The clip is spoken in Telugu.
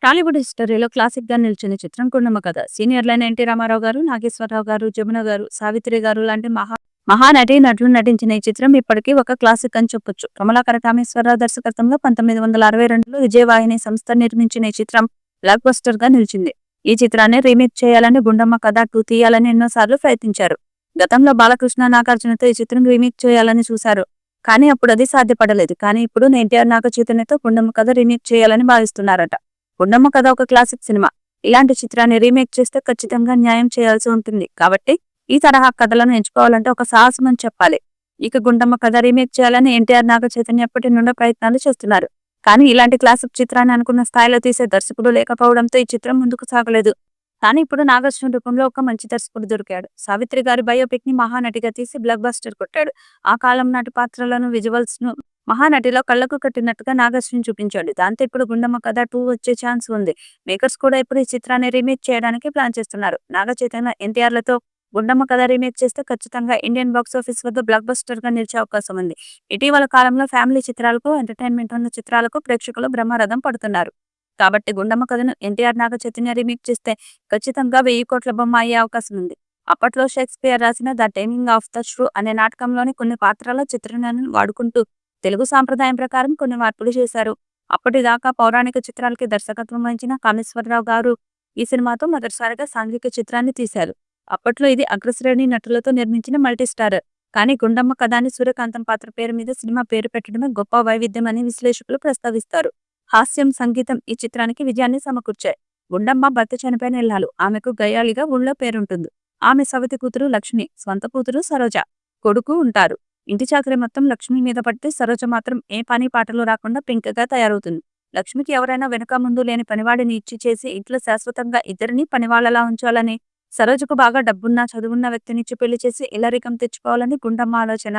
టాలీవుడ్ హిస్టరీలో క్లాసిక్‌గా నిలిచిన చిత్రం 'గుండమ్మ కథ'. సీనియర్‌లైన ఎన్టీ రామారావు గారు, నాగేశ్వరరావు గారు, జమున గారు, సావిత్రి గారు లాంటి మహానటీ నటులు నటించిన ఈ చిత్రం ఇప్పటికీ ఒక క్లాసిక్ అని చెప్పొచ్చు. కమలాకర కామేశ్వరరావు దర్శకత్వంలో 1962లో విజయవాహిని సంస్థ నిర్మించిన ఈ చిత్రం బ్లాక్ బస్టర్‌గా నిలిచింది. ఈ చిత్రాన్ని రీమేక్ చేయాలని 'గుండమ్మ కథ 2' తీయాలని ఎన్నోసార్లు ప్రయత్నించారు. గతంలో బాలకృష్ణ, నాగార్జునతో ఈ చిత్రం రీమేక్ చేయాలని చూశారు. కానీ అప్పుడు అది సాధ్యపడలేదు. కానీ ఇప్పుడు ఎన్టీఆర్, నాగ చైతన్యతో 'గుండమ్మ కథ' రీమేక్ చేయాలని భావిస్తున్నారట. 'గుండమ్మ కథ' ఒక క్లాసిక్ సినిమా. ఇలాంటి చిత్రాన్ని రీమేక్ చేస్తే ఖచ్చితంగా న్యాయం చేయాల్సి ఉంటుంది. కాబట్టి ఈ తరహా కథలను ఎంచుకోవాలంటే ఒక సాహసం అని చెప్పాలి. ఇక 'గుండమ్మ కథ' రీమేక్ చేయాలని ఎన్టీఆర్, నాగ చైతన్య ఎప్పటి నుండో ప్రయత్నాలు చేస్తున్నారు. కానీ ఇలాంటి క్లాసిక్ చిత్రాన్ని అనుకున్న స్థాయిలో తీసే దర్శకుడు లేకపోవడంతో ఈ చిత్రం ముందుకు సాగలేదు. కానీ ఇప్పుడు నాగార్జున రూపంలో ఒక మంచి దర్శకుడు దొరికాడు. సావిత్రి గారి బయోపిక్ ని మహానటిగా తీసి బ్లాక్ బస్టర్ కొట్టాడు. ఆ కాలం నాటి పాత్రలను, విజువల్స్ ను మహానటిలో కళ్లకు కట్టినట్టుగా నాగార్జున చూపించాడు. దాంతో ఇప్పుడు 'గుండమ్మ కథ 2' వచ్చే ఛాన్స్ ఉంది. మేకర్స్ కూడా ఇప్పుడు ఈ చిత్రాన్ని రీమేక్ చేయడానికి ప్లాన్ చేస్తున్నారు. నాగ చైతన్య, ఎన్టీఆర్లతో 'గుండమ్మ కథ' రీమేక్ చేస్తే ఖచ్చితంగా ఇండియన్ బాక్సాఫీస్ వద్ద బ్లాక్ బస్టర్ గా నిలిచే అవకాశం ఉంది. ఇటీవల కాలంలో ఫ్యామిలీ చిత్రాలకు, ఎంటర్టైన్మెంట్ ఉన్న చిత్రాలకు ప్రేక్షకులు బ్రహ్మరథం పడుతున్నారు. కాబట్టి 'గుండమ్మ కథ'ను ఎన్టీఆర్, నాగ చైతన్య రీమేక్ చేస్తే ఖచ్చితంగా 1000 కోట్ల బొమ్మ అయ్యే అవకాశం ఉంది. అప్పట్లో షేక్స్పియర్ రాసిన 'ద టేమింగ్ ఆఫ్ ద ష్రూ' అనే నాటకంలోని కొన్ని పాత్రల చిత్రణను వాడుకుంటూ తెలుగు సాంప్రదాయం ప్రకారం కొన్ని మార్పులు చేశారు. అప్పటిదాకా పౌరాణిక చిత్రాలకి దర్శకత్వం వహించిన కామేశ్వరరావు గారు ఈ సినిమాతో మొదటిసారిగా సాంఘిక చిత్రాన్ని తీశారు. అప్పట్లో ఇది అగ్రశ్రేణి నటులతో నిర్మించిన మల్టీస్టారర్. కానీ 'గుండమ్మ కథ'ని సూర్యకాంతం పాత్ర పేరు మీద సినిమా పేరు పెట్టడమే గొప్ప వైవిధ్యం అని విశ్లేషకులు ప్రస్తావిస్తారు. హాస్యం, సంగీతం ఈ చిత్రానికి విజయాన్ని సమకూర్చాయి. గుండమ్మ భర్త చనిపోయిన ఇల్లాలు. ఆమెకు గయ్యాళిగా ఊళ్ళో పేరుంటుంది. ఆమె సవతి కూతురు లక్ష్మి, స్వంత కూతురు సరోజ, కొడుకు ఉంటారు. ఇంటి చాకరీ మొత్తం లక్ష్మి మీద పడితే సరోజ మాత్రం ఏ పని పాటలు రాకుండా పెంకగా తయారవుతుంది. లక్ష్మికి ఎవరైనా వెనుక ముందు లేని పనివాడిని ఇచ్చి చేసి ఇంట్లో శాశ్వతంగా ఇద్దరిని పనివాళ్లలా ఉంచాలని, సరోజకు బాగా డబ్బున్న, చదువున్న వ్యక్తినిచ్చి పెళ్లి చేసి ఇల్లరికం తెచ్చుకోవాలని గుండమ్మ ఆలోచన.